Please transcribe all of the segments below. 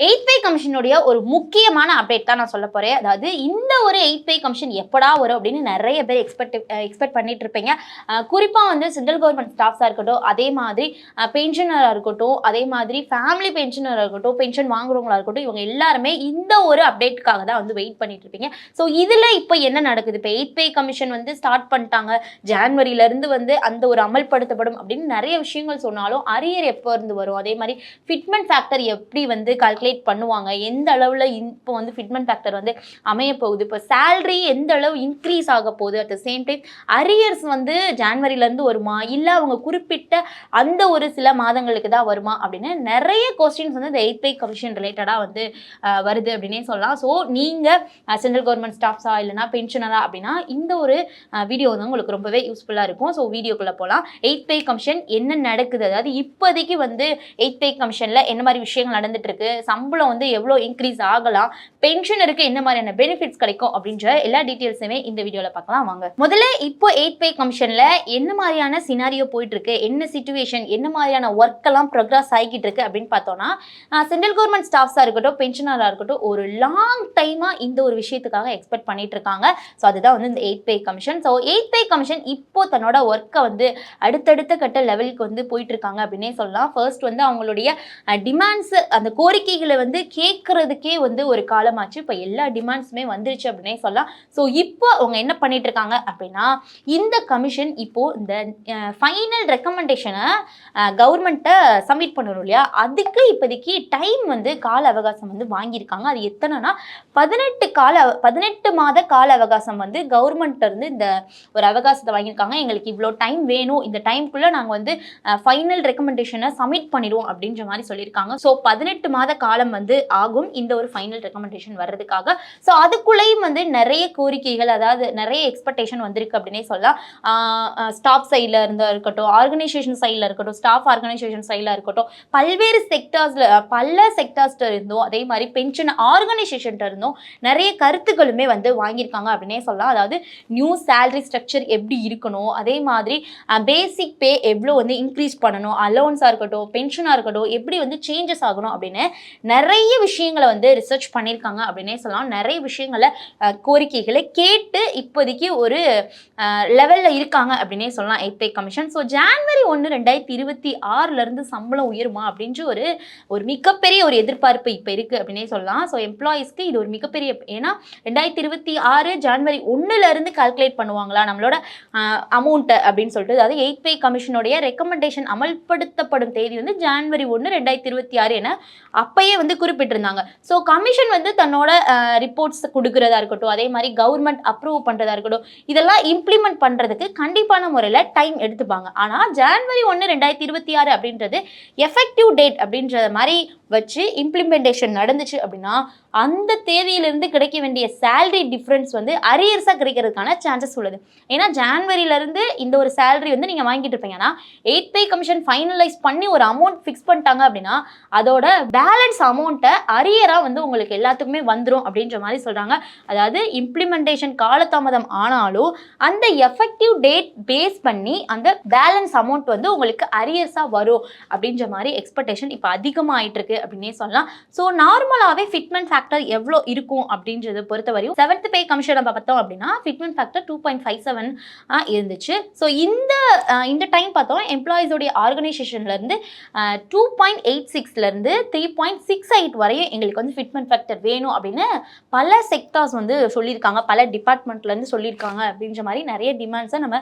Eighth பே கமிஷனுடைய ஒரு முக்கியமான update தான் நான் சொல்ல போறேன். அதாவது இந்த ஒரு எய்த் பே கமிஷன் எப்படா வரும் அப்படின்னு நிறைய பேர் எக்ஸ்பெக்ட் பண்ணிட்டு இருப்பீங்க. குறிப்பா வந்து சென்ட்ரல் கவர்மெண்ட் ஸ்டாஃப்ஸா இருக்கட்டும், அதே மாதிரி பென்ஷனரா இருக்கட்டும், அதே மாதிரி ஃபேமிலி பென்ஷனரா இருக்கட்டும், பென்ஷன் வாங்குறவங்களா இருக்கட்டும், இவங்க எல்லாருமே இந்த ஒரு அப்டேட்டுக்காக தான் வந்து வெயிட் பண்ணிட்டு இருப்பீங்க. ஸோ இதுல இப்போ என்ன நடக்குது? இப்போ எய்த் பே கமிஷன் வந்து ஸ்டார்ட் பண்ணிட்டாங்க. ஜான்வரில இருந்து வந்து அந்த ஒரு அமல்படுத்தப்படும் அப்படின்னு நிறைய விஷயங்கள் சொன்னாலும், அரியர் எப்போ இருந்து வரும்? அதே மாதிரி ஃபிட்மென்ட் ஃபேக்டர் எப்படி வந்து கால்குலேட் பண்ணுவாங்க, எந்த அளவுல இப்போ வந்து ஃபிட்மென்ட் ஃபேக்டர் வந்து அமைய போகுது, இப்போ சேலரி எந்த அளவு இன்க்ரீஸ் ஆக போகுது, at the same time arrears வந்து ஜான்வரில இருந்து வருமா, இல்ல அவங்க குறிப்பிட்ட அந்த ஒரு சில மாதங்களுக்கு தான் வருமா அப்படின்னு நிறைய கொஸ்டின்ஸ் வந்து இந்த எய்த் பே கமிஷன் ரிலேட்டடா வந்து வருது அப்படின்னே சொல்லலாம். ஸோ நீங்க சென்ட்ரல் கவர்மெண்ட் ஸ்டாஃப்ஸா இல்லைனா பென்ஷனரா அப்படின்னா இந்த ஒரு வீடியோ வந்து உங்களுக்கு ரொம்பவே யூஸ்ஃபுல்லா இருக்கும். ஸோ வீடியோக்குள்ள போகலாம். எய்த் பே கமிஷன் என்ன நடக்குது, அதாவது இப்போதைக்கு வந்து எய்த் பே கமிஷன்ல என்ன மாதிரி விஷயங்கள் நடந்துட்டு இருக்கு, சம்பளம் வந்து எவ்வளோ இன்க்ரீஸ் ஆகலாம், பென்ஷனருக்கு என்ன மாதிரியான பெனிஃபிட்ஸ் கிடைக்கும் அப்படின்ற எல்லா டீட்டெயில்ஸுமே இந்த வீடியோவில் பார்க்கலாம் வாங்க. முதல்ல இப்போ எய்த் பே கமிஷன்ல என்ன மாதிரியான சினாரியோ போயிட்டு இருக்கு, என்ன சிச்சுவேஷன், என்ன மாதிரியான ஒர்க் எல்லாம் ப்ரோக்ரஸ் ஆகிக்கிட்டு இருக்கு அப்படின்னு பார்த்தோம்னா, சென்ட்ரல் கவர்மெண்ட் ஸ்டாஃப்ஸாக இருக்கட்டும், பென்ஷனராக இருக்கட்டும், ஒரு லாங் டைமா இந்த ஒரு விஷயத்துக்காக எக்ஸ்பெக்ட் பண்ணிட்டு இருக்காங்க. ஸோ அதுதான் வந்து இந்த eighth pay commission. So eighth pay commission இப்போ தன்னோட ஒர்க்கை வந்து அடுத்தடுத்த கட்ட லெவலுக்கு வந்து போயிட்டு இருக்காங்க அப்படின்னே சொல்லலாம். ஃபர்ஸ்ட் வந்து அவங்களுடைய டிமாண்ட்ஸ், அந்த கோரிக்கைகளை வந்து கேட்கறதுக்கே வந்து ஒரு காலமாச்சு. இப்போ எல்லா டிமாண்ட்ஸுமே வந்துருச்சு அப்படின்னே சொல்லலாம். ஸோ இப்போ அவங்க என்ன பண்ணிட்டு இருக்காங்க அப்படின்னா, இந்த கமிஷன் இப்போ இந்த ஃபைனல் ரெக்கமெண்டேஷனை கவர்மெண்ட்டை சப்மிட் பண்ணணும் இல்லையா, அதுக்கு இப்போதைக்கு டைம் வந்து கால அவகாசம் வந்து வாங்கியிருக்காங்க. அது எத்தனைனா 18 மாத கால அவகாசம் வந்து கவர்மெண்ட் இருந்து இந்த ஒரு அவகாசத்தை வாங்கியிருக்காங்க. எங்களுக்கு இவ்வளோ டைம் வேணும், இந்த டைம்குள்ளே நாங்கள் வந்து ஃபைனல் ரெக்கமெண்டேஷனை சப்மிட் பண்ணிடுவோம் அப்படின்ற மாதிரி சொல்லியிருக்காங்க. ஸோ 18 மாத காலம் வந்து ஆகும் இந்த ஒரு ஃபைனல் ரெக்கமெண்டேஷன் வர்றதுக்காக. ஸோ அதுக்குள்ளேயும் வந்து நிறைய கோரிக்கைகள், அதாவது நிறைய எக்ஸ்பெக்டேஷன் வந்திருக்கு அப்படின்னே சொல்லலாம். ஸ்டாஃப் சைடில் இருந்தால் இருக்கட்டும், ஆர்கனைசேஷன் சைடில் இருக்கட்டும், ஸ்டாஃப் ஆர்கனைசேஷன் சைடில் இருக்கட்டும், பல்வேறு செக்டார்ஸில் பல செக்டார்ஸ்ட இருந்தும், அதே மாதிரி பென்ஷன் ஆர்கனைசேஷன்ட்ட இருந்தும் நிறைய கருத்துக்களுமே வந்து வாங்கியிருக்காங்க அப்படின்னே சொல்லலாம். அதாவது நியூ சேலரி ஸ்ட்ரக்சர் எப்படி இருக்கணும், அதே மாதிரி பேசிக் பே எவ்வளோ வந்து இன்க்ரீஸ் பண்ணணும், அலோன்ஸாக இருக்கட்டும், பென்ஷனாக இருக்கட்டும், எப்படி வந்து சேஞ்சஸ் ஆகணும் அப்படின்னு நிறைய விஷயங்களை வந்து ரிசர்ச் பண்ணியிருக்காங்க அப்படின்னே சொல்லலாம். நிறைய விஷயங்களை கோரிக்கைகளை கேட்டு இப்போதைக்கு ஒரு லெவலில் இருக்காங்க அப்படின்னே சொல்லலாம் eighth pay commission. So January 1, 2026 சம்பளம் உயருமா அப்படின்ற ஒரு மிகப்பெரிய ஒரு எதிர்பார்ப்பு இப்போ இருக்குது அப்படின்னே சொல்லலாம். ஸோ எம்ப்ளாயீஸ்க்கு இது ஒரு மிகப்பெரிய, ஏன்னா 2026 ஜான்வரி 1 கால்குலேட் பண்ணுவாங்களா நம்மளோட அமௌண்ட்டு அப்படின்னு சொல்லிட்டு, அதாவது எய்த் பே கமிஷனுடைய ரெக்கமெண்டேஷன் அமல்படுத்தப்படும் தேதி வந்து ஜான்வரி 1, 2026 என அப்பயே வந்து குறிப்பிட்டிருந்தாங்க. ஸோ கமிஷன் வந்து தன்னோட ரிப்போர்ட்ஸ் கொடுக்குறதா இருக்கட்டும், அதே மாதிரி கவர்மெண்ட் அப்ரூவ் பண்ணுறதா இருக்கட்டும், இதெல்லாம் இம்ப்ளிமெண்ட் பண்ணுறதுக்கு கண்டிப்பான முறையில் டைம் எடுத்துப்பாங்க. ஆனால் ஜான்வரி 1, 2026 அப்படின்றது எஃபெக்டிவ் டேட் அப்படின்றத மாதிரி வச்சு இம்ப்ளிமெண்டேஷன் நடந்துச்சு அப்படின்னா, அந்த தேதியிலிருந்து கிடைக்க வேண்டிய சேலரி டிஃப்ரென்ஸ் வந்து அரியர்ஸாக கிடைக்கிறதுக்கான சான்சஸ் உள்ளது. ஏன்னா ஜான்வரியிலேருந்து இந்த ஒரு சேலரி வந்து நீங்கள் வாங்கிட்டு இருப்பீங்கன்னா, எய்த் பே கமிஷன் ஃபைனலைஸ் பண்ணி ஒரு அமௌண்ட் ஃபிக்ஸ் பண்ணிட்டாங்க அப்படின்னா, அதோட பேலன்ஸ் அமௌண்ட்டை அரியராக வந்து உங்களுக்கு எல்லாத்துக்குமே வந்துடும் அப்படின்ற மாதிரி சொல்கிறாங்க. அதாவது இம்ப்ளிமெண்டேஷன் காலதாமதம் ஆனாலும் அந்த எஃபெக்டிவ் டேட் பேஸ் பண்ணி அந்த பேலன்ஸ் அமௌண்ட் வந்து உங்களுக்கு அரியர்ஸாக வரும் அப்படின்ற மாதிரி எக்ஸ்பெக்டேஷன் இப்போ அதிகமாகிட்டு இருக்கு அப்படின்னே சொல்லலாம். ஸோ நார்மலாகவே ஃபிட்மென்ட் ஃபேக்டர் எவ்வளோ இருக்கும் அப்படின்றத பொறுத்த வரையும் 7th பே கமிஷனை பார்த்தோம் அப்படின்னா ஃபிட்மென்ட் ஃபேக்டர் 2.57 இருந்துச்சு. ஸோ இந்த டைம் பார்த்தோம் எம்ப்ளாயீஸோடைய ஆர்கனைசேஷன்லேருந்து 2.86 3.68 வரையும் எங்களுக்கு வந்து ஃபிட்மென்ட் ஃபேக்டர் வேணும் அப்படின்னு பல செக்டார்ஸ் வந்து சொல்லியிருக்காங்க, பல டிபார்ட்மெண்ட்லேருந்து சொல்லியிருக்காங்க அப்படின்ற மாதிரி நிறைய டிமாண்ட்ஸை நம்ம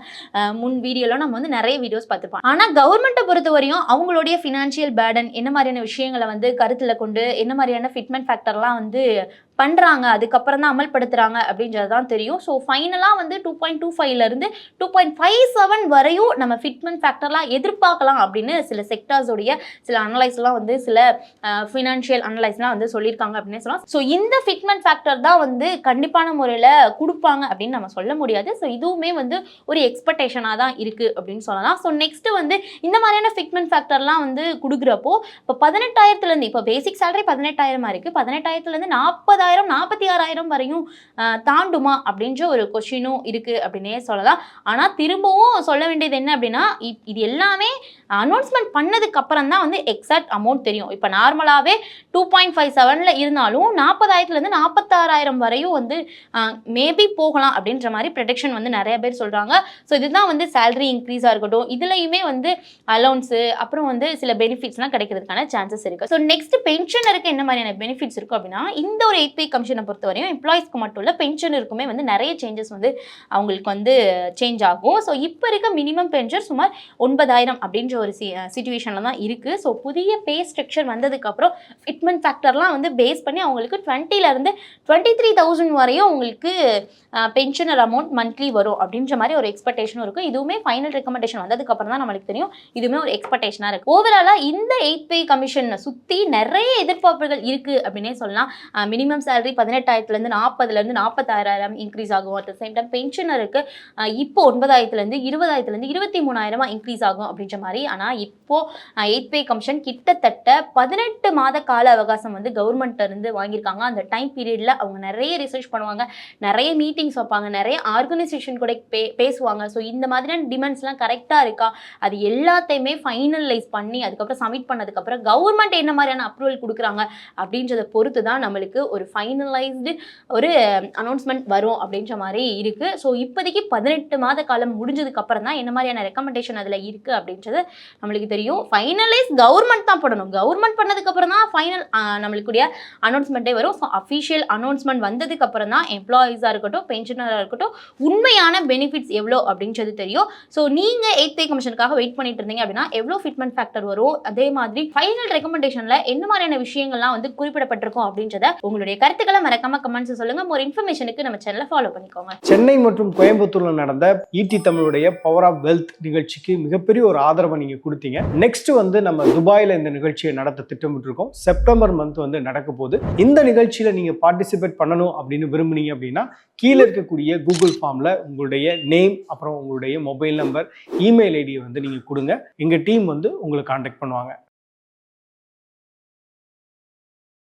முன் வீடியோவில் நம்ம வந்து நிறைய வீடியோஸ் பார்த்துருப்போம். ஆனால் கவர்மெண்ட்டை பொறுத்த வரையும் அவங்களுடைய ஃபினான்ஷியல் பேர்டன் என்ன மாதிரியான விஷயங்களை வந்து கருத்தில் கொண்டு என்ன மாதிரியான ஃபிட்மென்ட் ஃபேக்டர்லாம் வந்து பண்ணுறாங்க, அதுக்கப்புறம் தான் அமல்படுத்துகிறாங்க அப்படின்றது தான் தெரியும். ஸோ ஃபைனலாக வந்து 2.25 2.57 வரையும் நம்ம ஃபிட்மென்ட் ஃபேக்டர்லாம் எதிர்பார்க்கலாம் அப்படின்னு சில செக்டார்ஸோடைய சில அனலைஸ்லாம் வந்து சில ஃபினான்ஷியல் அனலைஸ்லாம் வந்து சொல்லியிருக்காங்க அப்படின்னு சொல்லலாம். ஸோ இந்த ஃபிட்மென்ட் ஃபேக்டர் தான் வந்து கண்டிப்பான முறையில் கொடுப்பாங்க அப்படின்னு நம்ம சொல்ல முடியாது. ஸோ இதுவுமே வந்து ஒரு எக்ஸ்பெக்டேஷனாக தான் இருக்குது அப்படின்னு சொல்லலாம். ஸோ நெக்ஸ்ட்டு வந்து இந்த மாதிரியான ஃபிட்மென்ட் ஃபேக்டர்லாம் வந்து கொடுக்குறப்போ இப்போ 18,000 இப்போ பேசிக் சேலரி 18,000 இருக்குது, 18,000 40,000 40,000 46,000 வரையும் தாண்டுமா அப்படின்ற ஒரு கொஸ்டினும் இருக்கு அப்படின்னே சொல்லலாம். ஆனா திரும்பவும் சொல்ல வேண்டியது என்ன அப்படின்னா, இது எல்லாமே அனௌன்ஸ்மெண்ட் பண்ணதுக்கு அப்புறம் தான் வந்து எக்ஸாக்ட் அமௌண்ட் தெரியும். இப்போ நார்மலாவே 2.57ல இருந்தாலும் 40,000 இருந்து 46,000 வரையும் வந்து மேபி போகலாம் அப்படின்ற மாதிரி ப்ரெடிக்ஷன் வந்து நிறைய பேர் சொல்றாங்க. ஸோ இதுதான் வந்து சேலரி இன்க்ரீஸா இருக்கட்டும், இதுலயுமே வந்து அலௌன்ஸ் அப்புறம் வந்து சில பெனிஃபிட்ஸ்லாம் கிடைக்கிறதுக்கான சான்சஸ் இருக்கு. ஸோ நெக்ஸ்ட் பென்ஷனருக்கு என்ன மாதிரியான பெனிஃபிட்ஸ் இருக்கும் அப்படின்னா, இந்த ஒரு 8 பே கமிஷனை பொறுத்தவரையும் எம்ப்ளாயிஸ்க்கு மட்டும் இல்லை பென்ஷனருக்குமே வந்து நிறைய சேஞ்சஸ் வந்து அவங்களுக்கு வந்து சேஞ்ச் ஆகும். ஸோ இப்போ இருக்க மினிமம் பென்ஷன் சுமார் 9,000 அப்படின்ற ஒரு சிச்சுவேஷனில் தான் இருக்குது. ஸோ புதிய பே ஸ்ட்ரக்சர் வந்ததுக்கப்புறம் ஃபிட்மெண்ட் ஃபேக்டர்லாம் வந்து பேஸ் பண்ணி அவங்களுக்கு 20,000 23,000 வரையும் உங்களுக்கு பென்ஷனர் அமௌண்ட் மந்த்லி வரும் அப்படின்ற மாதிரி ஒரு எக்ஸ்பெக்டேஷனும் இருக்குது. இதுவுமே ஃபைனல் ரெக்கமெண்டேஷன் வந்ததுக்கப்புறம் தான் நம்மளுக்கு தெரியும். இதுவுமே ஒரு எக்ஸ்பெக்டேஷனாக இருக்குது. ஓவராலாக இந்த 8 பே கமிஷனை சுற்றி நிறைய எதிர்பார்ப்புகள் இருக்குது அப்படின்னே சொல்லலாம். மினிமம் சேலரி 18,000 40,000 46,000 இன்க்ரீஸ் ஆகும். அட் த சேம் டைம் பென்ஷனருக்கு இப்போ 9,000 20,000 23,000 இன்க்ரீஸ் ஆகும் அப்படின்ற மாதிரி. ஆனால் இப்போ 8 பே கமிஷன் கிட்டத்தட்ட 18 மாத கால அவகாசம் வந்து கவர்மெண்ட்ல இருந்து வாங்கியிருக்காங்க. அந்த டைம் பீரியட்ல அவங்க நிறைய ரிசர்ச் பண்ணுவாங்க, நிறைய மீட்டிங்ஸ் வைப்பாங்க, நிறைய ஆர்கனைசேஷன் கூட பேசுவாங்க. ஸோ இந்த மாதிரியான டிமாண்ட்ஸ்லாம் கரெக்டாக இருக்கா, அது எல்லாத்தையுமே ஃபைனலைஸ் பண்ணி அதுக்கப்புறம் சப்மிட் பண்ணதுக்கப்புறம் கவர்மெண்ட் என்ன மாதிரியான அப்ரூவல் கொடுக்குறாங்க அப்படின்றத பொறுத்து தான் நம்மளுக்கு ஒரு ஃபைனலைஸ்டு ஒரு அனௌன்ஸ்மெண்ட் வரும் அப்படின்ற மாதிரி இருக்குது. ஸோ இப்போதைக்கு 18 மாத காலம் முடிஞ்சதுக்கு அப்புறம் தான் என்ன மாதிரியான ரெக்கமெண்டேஷன் அதில் இருக்குது அப்படின்றது நம்மளுக்கு தெரியும். ஃபைனலைஸ் கவர்மெண்ட் தான் பண்ணணும். கவர்மெண்ட் பண்ணதுக்கப்புறம் தான் ஃபைனல் நம்மளுக்குடைய அனௌன்ஸ்மெண்ட்டே வரும். ஸோ அஃபிஷியல் அனௌன்ஸ்மெண்ட் வந்ததுக்கு அப்புறம் தான் எம்ப்ளாயீஸாக இருக்கட்டும் பென்ஷனராக இருக்கட்டும் உண்மையான பெனிஃபிட்ஸ் எவ்வளோ அப்படின்றது தெரியும். ஸோ நீங்கள் 8 பே கமிஷனுக்காக வெயிட் பண்ணிட்டு இருந்தீங்க அப்படின்னா எவ்வளோ ஃபிட்மெண்ட் ஃபேக்டர் வரும், அதே மாதிரி ஃபைனல் ரெக்கமெண்டேஷனில் என்ன மாதிரியான விஷயங்கள்லாம் வந்து குறிப்பிடப்பட்டிருக்கும் அப்படின்றத உங்களுடைய கருத்துக்களை மறக்காம கமெண்ட்ஸ் சொல்லுங்க. ஒரு இன்ஃபர்மேஷனுக்கு நம்ம சேனலை ஃபாலோ பண்ணிக்கோங்க. சென்னை மற்றும் கோயம்புத்தூர்ல நடந்த ஈடி தமிழுடைய பவர் ஆஃப் வெல்த் நிகழ்ச்சிக்கு மிகப்பெரிய ஒரு ஆதரவை நீங்க கொடுத்தீங்க. நெக்ஸ்ட் வந்து நம்ம துபாயில இந்த நிகழ்ச்சியை நடத்த திட்டமிட்டு இருக்கோம். செப்டம்பர் மந்த் வந்து நடக்க போகுது. இந்த நிகழ்ச்சியில நீங்க பார்ட்டிசிபேட் பண்ணணும் அப்படின்னு விரும்புனீங்க அப்படின்னா கீழே இருக்கக்கூடிய கூகுள் ஃபார்ம்ல உங்களுடைய நேம் அப்புறம் உங்களுடைய மொபைல் நம்பர் இமெயில் ஐடியை வந்து நீங்க கொடுங்க. எங்க டீம் வந்து உங்களை கான்டாக்ட் பண்ணுவாங்க.